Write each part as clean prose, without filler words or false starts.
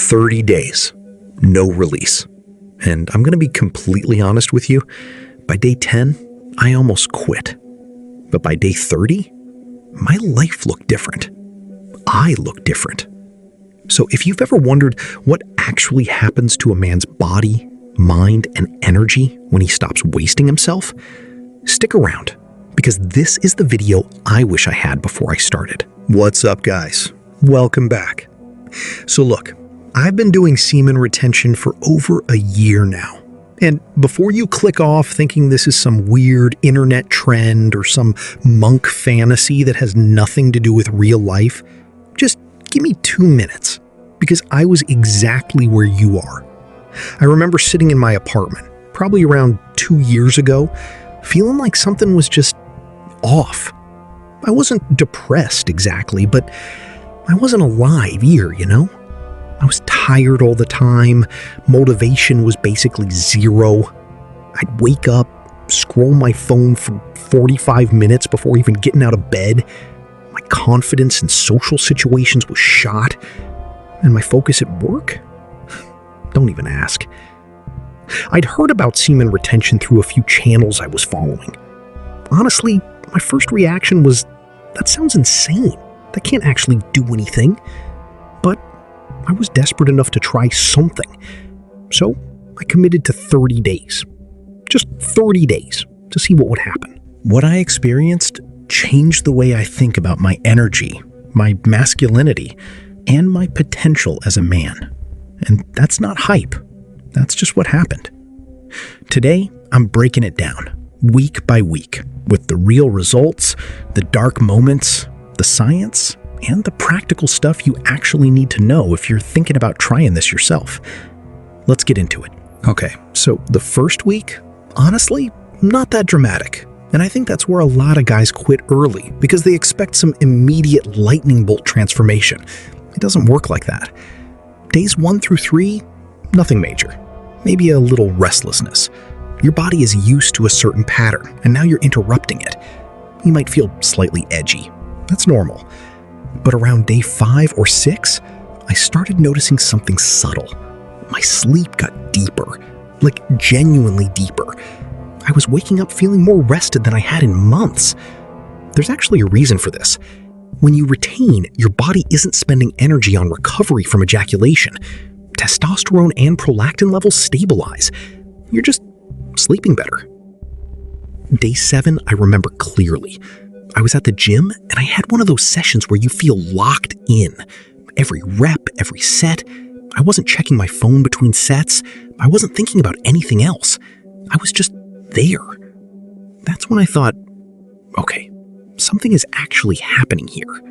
30 days, no release. And I'm going to be completely honest with you, by day 10, I almost quit. But by day 30, my life looked different. I looked different. So if you've ever wondered what actually happens to a man's body, mind, and energy when he stops wasting himself, stick around, because this is the video I wish I had before I started. What's up, guys? Welcome back. So look, I've been doing semen retention for over a year now. And before you click off thinking this is some weird internet trend or some monk fantasy that has nothing to do with real life, just give me 2 minutes, because I was exactly where you are. I remember sitting in my apartment, probably around 2 years ago, feeling like something was just off. I wasn't depressed exactly, but I wasn't alive either, you know? I was tired all the time, motivation was basically zero. I'd wake up, scroll my phone for 45 minutes before even getting out of bed. My confidence in social situations was shot, and my focus at work? Don't even ask. I'd heard about semen retention through a few channels I was following. Honestly, my first reaction was, that sounds insane. That can't actually do anything. But I was desperate enough to try something. So I committed to 30 days. Just 30 days to see what would happen. What I experienced changed the way I think about my energy, my masculinity, and my potential as a man. And that's not hype. That's just what happened. Today, I'm breaking it down, week by week, with the real results, the dark moments, the science, and the practical stuff you actually need to know if you're thinking about trying this yourself. Let's get into it. Okay, so the first week, honestly, not that dramatic. And I think that's where a lot of guys quit early because they expect some immediate lightning bolt transformation. It doesn't work like that. Days 1 through 3, nothing major. Maybe a little restlessness. Your body is used to a certain pattern, and now you're interrupting it. You might feel slightly edgy. That's normal. But around day 5 or 6, I started noticing something subtle. My sleep got deeper, like genuinely deeper. I was waking up feeling more rested than I had in months. There's actually a reason for this. When you retain, your body isn't spending energy on recovery from ejaculation. Testosterone and prolactin levels stabilize. You're just sleeping better. Day 7, I remember clearly. I was at the gym and I had one of those sessions where you feel locked in. Every rep, every set. I wasn't checking my phone between sets. I wasn't thinking about anything else. I was just there. That's when I thought, okay, something is actually happening here.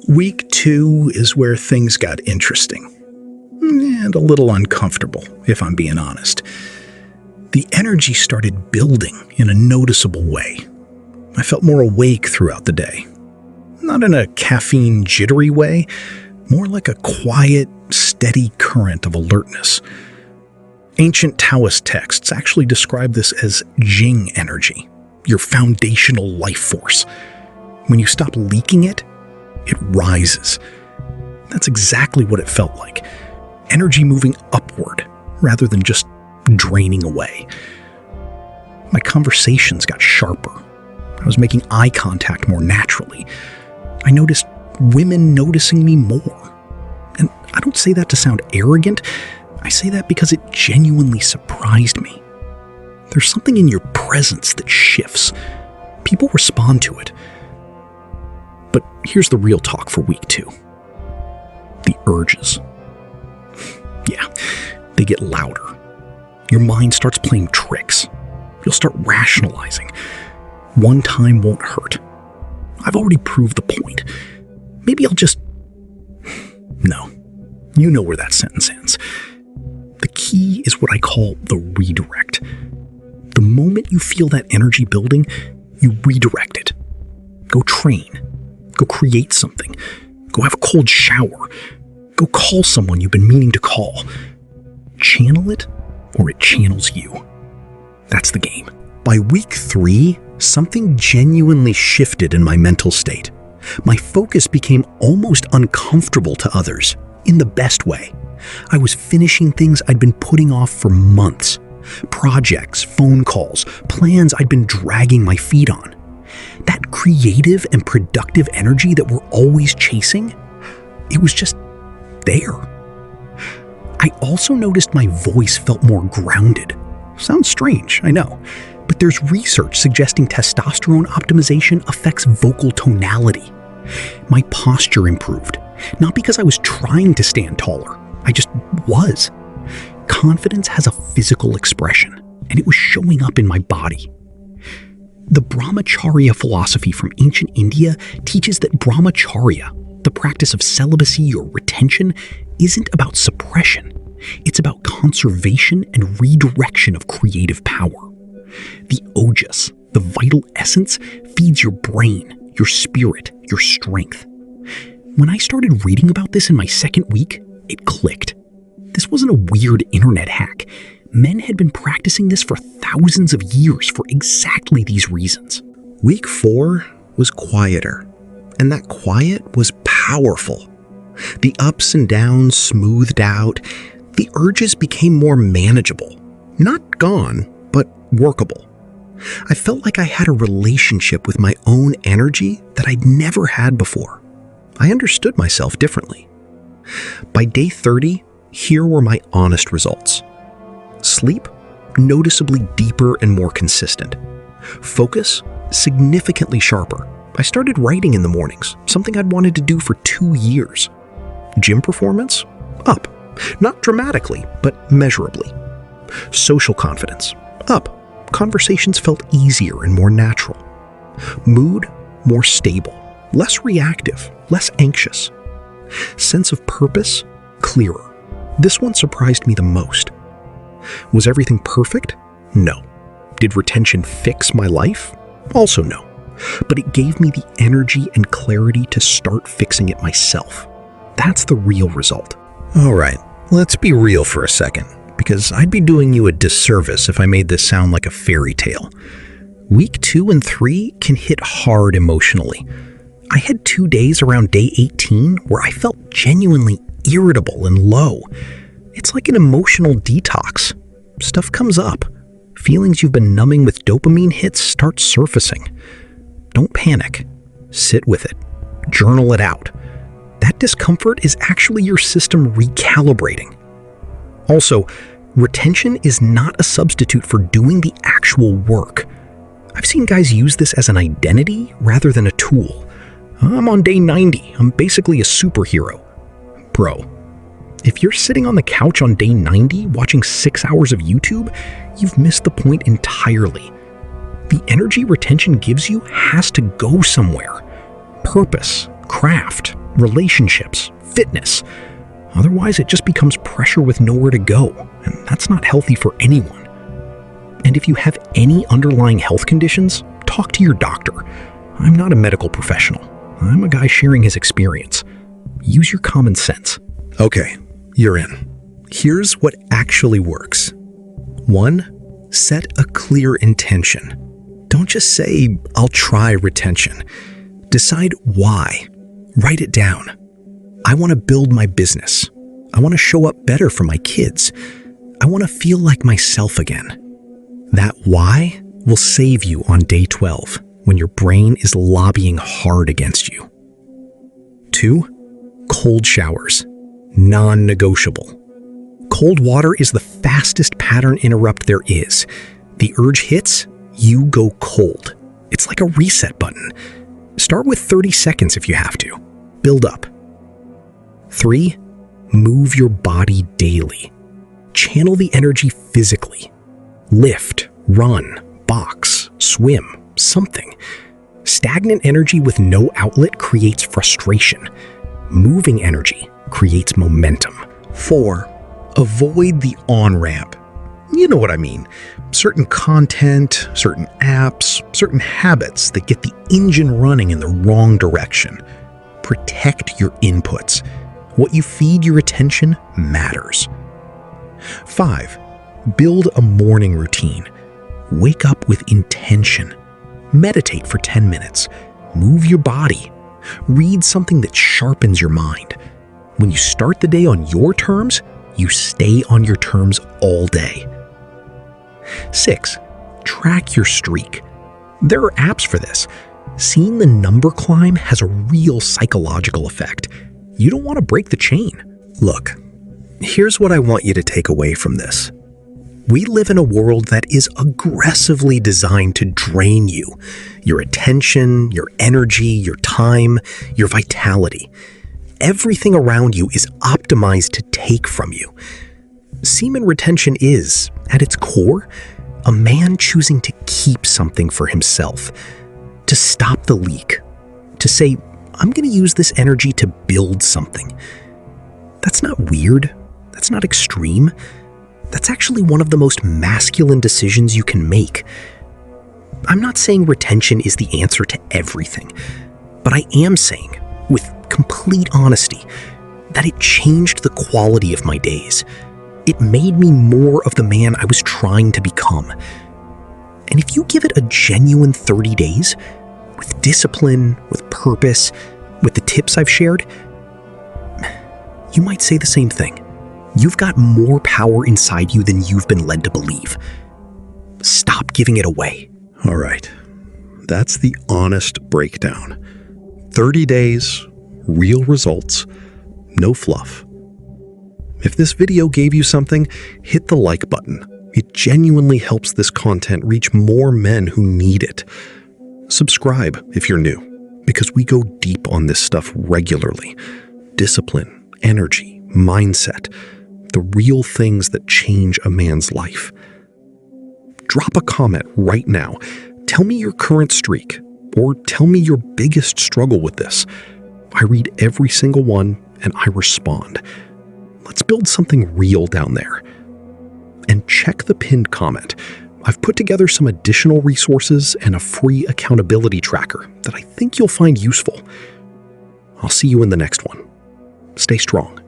Week 2 is where things got interesting. And a little uncomfortable, if I'm being honest. The energy started building in a noticeable way. I felt more awake throughout the day. Not in a caffeine jittery way, more like a quiet, steady current of alertness. Ancient Taoist texts actually describe this as Jing energy, your foundational life force. When you stop leaking it, it rises. That's exactly what it felt like. Energy moving upward rather than just draining away. My conversations got sharper. I was making eye contact more naturally. I noticed women noticing me more. And I don't say that to sound arrogant. I say that because it genuinely surprised me. There's something in your presence that shifts. People respond to it. But here's the real talk for week 2. The urges. Yeah, they get louder. Your mind starts playing tricks. You'll start rationalizing. One time won't hurt. I've already proved the point. Maybe I'll just... No. You know where that sentence ends. The key is what I call the redirect. The moment you feel that energy building, you redirect it. Go train. Go create something. Go have a cold shower. Go call someone you've been meaning to call. Channel it, or it channels you. That's the game. By week 3, something genuinely shifted in my mental state. My focus became almost uncomfortable to others, in the best way. I was finishing things I'd been putting off for months. Projects, phone calls, plans I'd been dragging my feet on. That creative and productive energy that we're always chasing, it was just there. I also noticed my voice felt more grounded. Sounds strange, I know, but there's research suggesting testosterone optimization affects vocal tonality. My posture improved, not because I was trying to stand taller, I just was. Confidence has a physical expression, and it was showing up in my body. The Brahmacharya philosophy from ancient India teaches that Brahmacharya, the practice of celibacy or retention, isn't about suppression. It's about conservation and redirection of creative power. The ojas, the vital essence, feeds your brain, your spirit, your strength. When I started reading about this in my second week, it clicked. This wasn't a weird internet hack. Men had been practicing this for thousands of years for exactly these reasons. Week 4 was quieter, and that quiet was powerful. The ups and downs smoothed out. The urges became more manageable. Not gone, but workable. I felt like I had a relationship with my own energy that I'd never had before. I understood myself differently. By day 30, here were my honest results. Sleep, noticeably deeper and more consistent. Focus, significantly sharper. I started writing in the mornings, something I'd wanted to do for 2 years. Gym performance, up. Not dramatically, but measurably. Social confidence, up. Conversations felt easier and more natural. Mood, more stable, less reactive, less anxious. Sense of purpose, clearer. This one surprised me the most. Was everything perfect? No. Did retention fix my life? Also no. But it gave me the energy and clarity to start fixing it myself. That's the real result. All right, let's be real for a second, because I'd be doing you a disservice if I made this sound like a fairy tale. Week 2 and 3 can hit hard emotionally. I had 2 days around day 18 where I felt genuinely irritable and low. It's like an emotional detox. Stuff comes up. Feelings you've been numbing with dopamine hits start surfacing. Don't panic. Sit with it. Journal it out. That discomfort is actually your system recalibrating. Also, retention is not a substitute for doing the actual work. I've seen guys use this as an identity rather than a tool. I'm on day 90. I'm basically a superhero. Bro, if you're sitting on the couch on day 90 watching 6 hours of YouTube, you've missed the point entirely. The energy retention gives you has to go somewhere. Purpose, craft, relationships, fitness. Otherwise, it just becomes pressure with nowhere to go, and that's not healthy for anyone. And if you have any underlying health conditions, talk to your doctor. I'm not a medical professional. I'm a guy sharing his experience. Use your common sense. Okay, you're in. Here's what actually works. 1, set a clear intention. Don't just say, I'll try retention. Decide why. Write it down. I want to build my business. I want to show up better for my kids. I want to feel like myself again. That why will save you on day 12 when your brain is lobbying hard against you. 2, cold showers. Non-negotiable. Cold water is the fastest pattern interrupt there is. The urge hits, you go cold. It's like a reset button. Start with 30 seconds if you have to. Build up. 3, move your body daily. Channel the energy physically. Lift, run, box, swim, something. Stagnant energy with no outlet creates frustration. Moving energy creates momentum. 4, avoid the on-ramp. You know what I mean. Certain content, certain apps, certain habits that get the engine running in the wrong direction. Protect your inputs. What you feed your attention matters. 5, build a morning routine. Wake up with intention. Meditate for 10 minutes. Move your body. Read something that sharpens your mind. When you start the day on your terms, You stay on your terms all day. 6. Track your streak. There are apps for this. Seeing the number climb has a real psychological effect. You don't want to break the chain. Look, here's what I want you to take away from this. We live in a world that is aggressively designed to drain you. Your attention, your energy, your time, your vitality. Everything around you is optimized to take from you. Semen retention is, at its core, a man choosing to keep something for himself, to stop the leak, to say, I'm going to use this energy to build something. That's not weird. That's not extreme. That's actually one of the most masculine decisions you can make. I'm not saying retention is the answer to everything, but I am saying, with complete honesty, that it changed the quality of my days. It made me more of the man I was trying to become. And if you give it a genuine 30 days, with discipline, with purpose, with the tips I've shared, you might say the same thing. You've got more power inside you than you've been led to believe. Stop giving it away. All right. That's the honest breakdown. 30 days, real results, no fluff. If this video gave you something, hit the like button. It genuinely helps this content reach more men who need it. Subscribe if you're new, because we go deep on this stuff regularly. Discipline, energy, mindset, the real things that change a man's life. Drop a comment right now. Tell me your current streak, or tell me your biggest struggle with this. I read every single one and I respond. Let's build something real down there. And check the pinned comment. I've put together some additional resources and a free accountability tracker that I think you'll find useful. I'll see you in the next one. Stay strong.